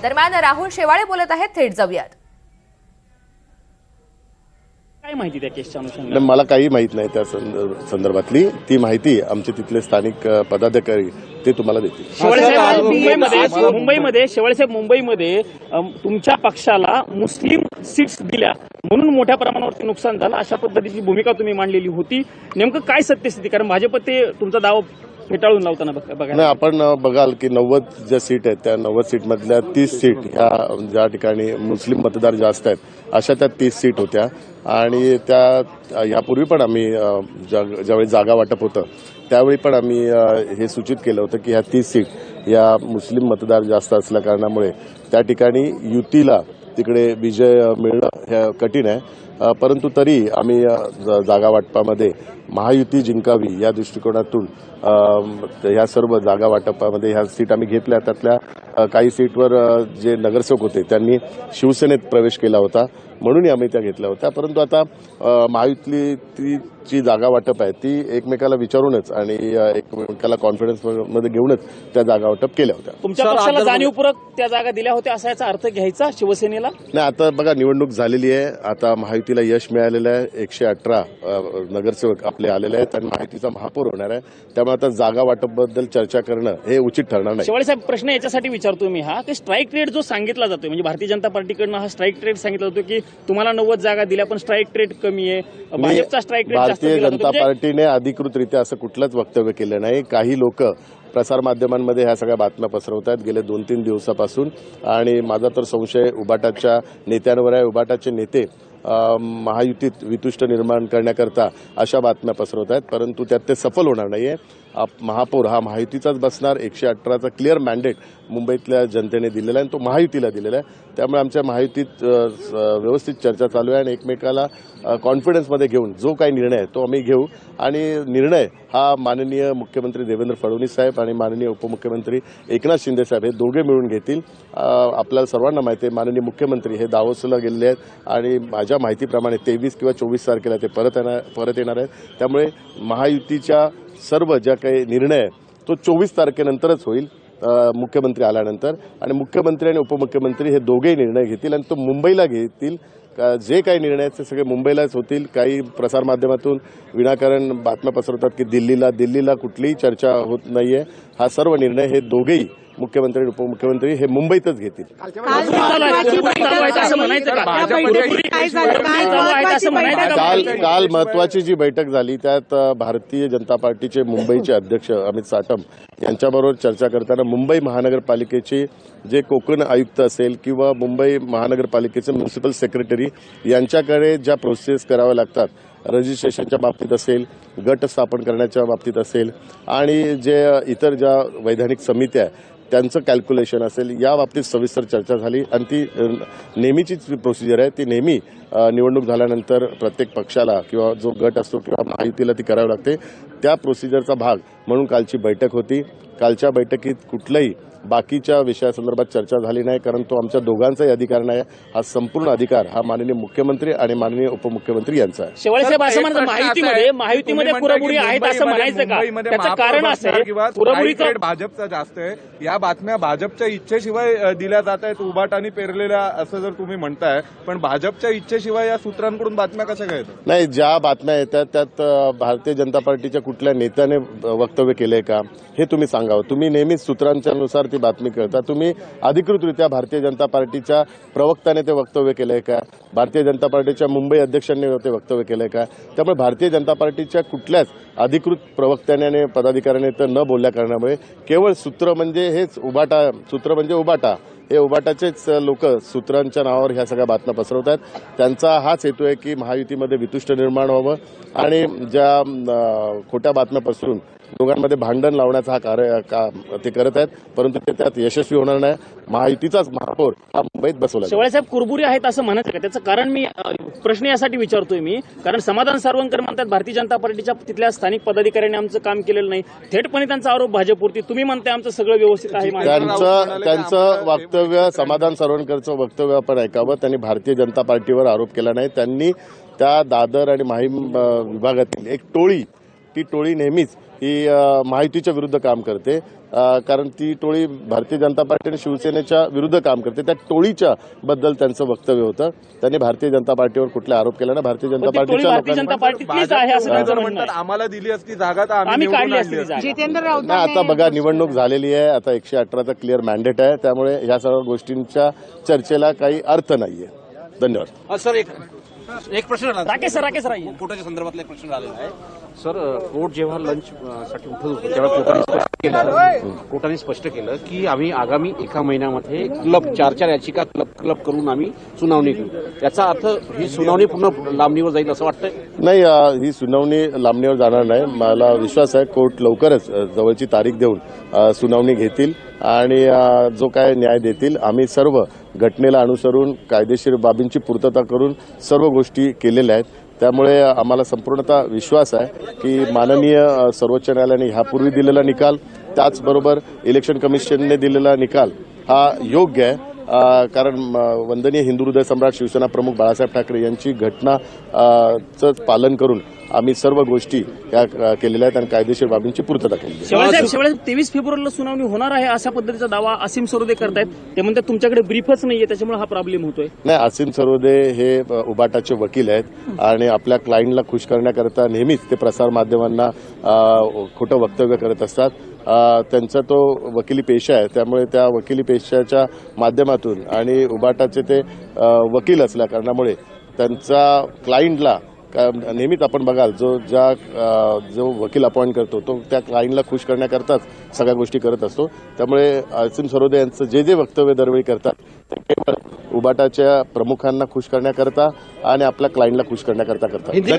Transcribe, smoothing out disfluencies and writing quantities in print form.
दरम्यान राहुल शेवाळे बोलत आहेत, थेट जाऊयात. काय माहिती त्या केसच्या अनुषंगाने? मला काही माहित नाही त्या संदर्भातली. ती माहिती आमचे तिथले स्थानिक पदाधिकारी ते तुम्हाला देतील. मुंबईमध्ये तुमच्या पक्षाला मुस्लिम सीट्स दिल्या म्हणून मोठ्या प्रमाणावरती नुकसान झालं, अशा पद्धतीची भूमिका तुम्ही मांडलेली होती. नेमकं काय सत्यस्थिती? कारण भाजप ते तुमचा दावा फेटाळून लावताना बघा. नाही, आपण बघाल की 90 ज्या सीट आहेत त्या 90 सीटमधल्या 30 सीट ह्या ज्या ठिकाणी मुस्लिम मतदार जास्त आहेत अशा त्या 30 सीट होत्या. आणि त्या यापूर्वी पण आम्ही ज्यावेळी जागा वाटप होतं त्यावेळी पण आम्ही हे सूचित केलं होतं की ह्या 30 सीट या मुस्लिम मतदार जास्त असल्या कारणामुळे त्या ठिकाणी युतीला तिकडे विजय मिळणं हे कठीण आहे. परंतु तरी आम्ही जागा वाटपामध्ये महायुती जिंकावी या दृष्टिकोनातून ह्या सर्व जागा वाटपामध्ये ह्या सीट आम्ही घेतल्या. त्यातल्या काही सीटवर जे नगरसेवक होते त्यांनी शिवसेनेत प्रवेश केला होता म्हणून आम्ही त्या घेतल्या होत्या. परंतु आता महायुतीतली जी जागा वाटप आहे ती एकमेकाला विचारूनच आणि एकमेकाला कॉन्फिडन्स मध्ये घेऊनच त्या जागा वाटप केल्या होत्या. तुमच्या पक्षाला जाणीवपूर्वक त्या जागा दिल्या होत्या असा याचा अर्थ घ्यायचा शिवसेनेला? नाही, आता बघा निवडणूक झालेली आहे. आता महायुतीला यश मिळालेलं आहे. 118 नगरसेवक आपले आलेले आहेत आणि महायुतीचा महापौर होणार आहे. त्यामुळे आता जागा वाटपबद्दल चर्चा करणं हे उचित ठरणार नाही. शेवाळे साहेब, प्रश्न याच्यासाठी विचारतो मी हा की स्ट्राईक रेट जो सांगितला जातोय, म्हणजे भारतीय जनता पार्टीकडनं हा स्ट्राईक रेट सांगितला जातो की तुम्हाला 90 जागा दिल्या पण स्ट्राईक रेट कमी आहे, भाजपचा स्ट्राईक रेट जास्त. भारतीय जनता पार्टीने अधिकृतरित्या असं कुठलंच वक्तव्य केलं नाही. काही लोक प्रसारमाध्यमांमध्ये ह्या सगळ्या बातम्या पसरवत आहेत गेले 2-3 दिवसापासून. आणि माझा तर संशय उबाटाच्या नेत्यांवर आहे. उबाटाचे नेते महायुतीत वितुष्ट निर्माण करण्याकरता अशा बातम्या पसरवत आहेत, परंतु त्यात ते सफल होणार नाहीये. महापौर हा महायुतीचाच बसणार. 118चा क्लिअर मॅन्डेट मुंबईतल्या जनतेने दिलेला आहे आणि तो महायुतीला दिलेला आहे. त्यामुळे आमच्या महायुतीत व्यवस्थित चर्चा चालू आहे आणि एकमेकाला कॉन्फिडन्समध्ये घेऊन जो काही निर्णय आहे तो आम्ही घेऊ. आणि निर्णय हा माननीय मुख्यमंत्री देवेंद्र फडणवीस साहेब आणि माननीय उपमुख्यमंत्री एकनाथ शिंदे साहेब हे दोघे मिळून घेतील. आपल्याला सर्वांना माहिती आहे माननीय मुख्यमंत्री हे दावोसला गेलेले आहेत आणि माझ्या माहितीप्रमाणे 23 किंवा 24 तारखेला ते परत येणार आहेत. त्यामुळे महायुतीच्या सर्व ज्या काही निर्णय तो 24 तारखेनंतरच होईल मुख्यमंत्री आल्यानंतर. आणि मुख्यमंत्री आणि उपमुख्यमंत्री हे दोघेही निर्णय घेतील आणि तो मुंबईला घेतील. जे काही निर्णय आहेत ते सगळे मुंबईलाच होतील. काही प्रसारमाध्यमातून विनाकारण बातम्या पसरवतात की दिल्लीला कुठलीही चर्चा होत नाहीये. हा सर्व निर्णय हे दोघेही मुख्यमंत्री आणि उपमुख्यमंत्री हे मुंबईतच घेतील. काल महत्वाची जी बैठक झाली त्यात भारतीय जनता पार्टीचे मुंबईचे अध्यक्ष अमित साटम यांच्याबरोबर चर्चा करताना मुंबई महानगरपालिकेचे जे कोकण आयुक्त असेल किंवा मुंबई महानगरपालिकेचे म्युनिसिपल सेक्रेटरी यांच्याकडे ज्या प्रोसेस कराव्या लागतात, रजिस्ट्रेशनच्या बाबतीत असेल, गट स्थापन करण्याच्या बाबतीत असेल आणि जे इतर ज्या वैधानिक समित्या त्यांचं कॅल्क्युलेशन असेल, या बाबतीत सविस्तर चर्चा झाली. आणि ती नेहमीचीच प्रोसिजर आहे. ती नेहमी निवडणूक झाल्यानंतर प्रत्येक पक्षाला किंवा जो गट असतो किंवा महायुतीला ती करावी लागते. त्या प्रोसिजरचा भाग म्हणून कालची बैठक होती. कालच्या बैठकीत कुठलंही बाकीच्या विषयासंदर्भात चर्चा झाली नाही, कारण तो आमच्या दोघांचाही अधिकार नाही. हा संपूर्ण अधिकार हा माननीय मुख्यमंत्री आणि माननीय उपमुख्यमंत्री यांचा आहे. शेवाळे साहेब, असं म्हणतात महायुतीमध्ये पुरबुरी आहेत असं म्हणायचं का? त्याचं कारण असं आहे पुरबुरीचा भाजपचा जास्त आहे. या बातम्या भाजपच्या इच्छेशिवाय दिल्या जात आहेत, उबाटाने पेरलेल्या असं जर तुम्ही म्हणताय, पण भाजपच्या इच्छेशिवाय या सूत्रांकडून बातम्या कशा काय येतात? नाही, ज्या बातम्या येतात त्यात भारतीय जनता पार्टीच्या कुठल्या नेत्याने वक्तव्य केलंय का हे तुम्ही सांगावं. तुम्ही नेहमीच सूत्रांच्या नुसार ती बातमी करता. तुम्ही अधिकृतरित्या भारतीय जनता पार्टीच्या प्रवक्त्याने ते वक्तव्य केलंय का? भारतीय जनता पार्टीच्या मुंबई अध्यक्षांनी ते वक्तव्य केलंय का? त्यामुळे भारतीय जनता पार्टीच्या कुठल्याच अधिकृत प्रवक्त्याने आणि पदाधिकाऱ्याने तर न बोलल्या कारणामुळे केवळ सूत्र म्हणजे हेच उबाटा हे उबाटाचेच लोक सूत्रांच्या नावावर ह्या सगळ्या बातम्या पसरवत आहेत. त्यांचा हाच हेतू आहे की महायुतीमध्ये वितुष्ट निर्माण व्हावं आणि ज्या खोट्या बातम्या पसरून दोघांमध्ये भांडण लावण्याचा हा ते करत आहेत, परंतु ते त्यात यशस्वी होणार नाही. महायुतीचाच महापौर हा मुंबईत बसवला. शेवाळे साहेब, कुरबुरी आहेत असं म्हणायचं का? त्याचं कारण मी प्रश्न यासाठी विचारतोय मी, कारण समाधान सारवणकर म्हणतात भारतीय जनता पार्टीच्या तिथल्या स्थानिक पदाधिकाऱ्यांनी आमचं काम केलेलं नाही. थेटपणे त्यांचा आरोप भाजपवरती. तुम्ही म्हणताय आमचं सगळं व्यवस्थित आहे. त्यांचं वक्तव्य समाधान सारवणकरचं वक्तव्य आपण ऐकावं. त्यांनी भारतीय जनता पार्टीवर आरोप केला नाही. त्यांनी त्या दादर आणि माहीम विभागातील एक टोळी, ती टोळी नेहमीच ही महायुतीच्या विरुद्ध काम करते. कारण ती टोळी भारतीय जनता पार्टी आणि शिवसेनेच्या विरुद्ध काम करते. त्या टोळीच्या बद्दल त्यांचं वक्तव्य होतं. त्यांनी भारतीय जनता पार्टीवर कुठले आरोप केले ना, भारतीय जनता पण ती टोळी पार्टीच्या भारतीय लोकांनी जनता पार्टीतलीच आहे असं त्यांचं म्हणणं म्हणतात आहे. आम्हाला दिली असती जागा तर आम्ही आम्ही निवडून काढली असती आणली ती असती. जागा. जितेंद्र नाही, आता राऊतांनी बघा निवडणूक झालेली आहे. आता 118चा क्लिअर मॅन्डेट आहे. त्यामुळे ह्या सर्व गोष्टींच्या चर्चेला काही अर्थ नाहीये. धन्यवाद. सर एक प्रश्न आला. राकेश सर आहे. कोर्टाच्या संदर्भातला एक प्रश्न आलेला आहे. सर कोर्ट जेव्हा लंच साठी उठत होतं तेव्हा कोर्टाने स्पष्ट केलं की आम्ही आगामी 1 महिन्यामध्ये क्लब 4 याचिका क्लब करून आम्ही सुनावणी घेऊ. याचा अर्थ ही सुनावणी पूर्ण लांबणीवर जाईल असं वाटतंय? नाही, ही सुनावणी लांबणीवर जाणार नाही. मला विश्वास आहे कोर्ट लवकरच जवळची तारीख देऊन सुनावणी घेतील आणि जो काय न्याय देतील. आम्ही सर्व घटनेला अनुसरून कायदेशीर बाबींची पूर्तता करून सर्व गोष्टी केलेल्या आहेत. त्यामुळे आम्हाला संपूर्णतः विश्वास आहे की माननीय सर्वोच्च न्यायालयाने ह्यापूर्वी दिलेला निकाल, त्याचबरोबर इलेक्शन कमिशनने दिलेला निकाल हा योग्य आहे. कारण वंदनीय हिंदू हृदय सम्राट शिवसेना प्रमुख बाळासाहेब ठाकरे यांची घटनाचं पालन करून आम्ही सर्व गोष्टी या केलेल्या आहेत आणि कायदेशीर बाबींची पूर्तता केली आहे. शेवळे 23 फेब्रुवारीला सुनावणी होणार आहे अशा पद्धतीचा दावा असीम सरोदे करतायत. ते म्हणतात तुमच्याकडे ब्रीफच नाहीये त्याच्यामुळे हा प्रॉब्लेम होतोय. नाही, असीम सरोदे हे उबाटाचे वकील आहेत आणि आपल्या क्लायंटला खुश करण्याकरता नेहमीच ते प्रसार माध्यमांना खोटं वक्तव्य करत असतात. त्यांचा तो वकिली पेशा आहे. त्यामुळे त्या वकिली पेशाच्या माध्यमातून आणि उबाटाचे ते वकील असल्या कारणामुळे त्यांचा क्लायंटला नेहमीच आपण बघाल जो वकील अपॉइंट करतो तो त्या क्लायंटला खुश करण्याकरताच सगळ्या गोष्टी करत असतो. त्यामुळे असीम सरोदे यांचं जे वक्तव्य दरवेळी करतात ते केवळ उबाटाच्या प्रमुखांना खुश करण्याकरता आणि आपल्या क्लायंटला खुश करण्याकरता करतात.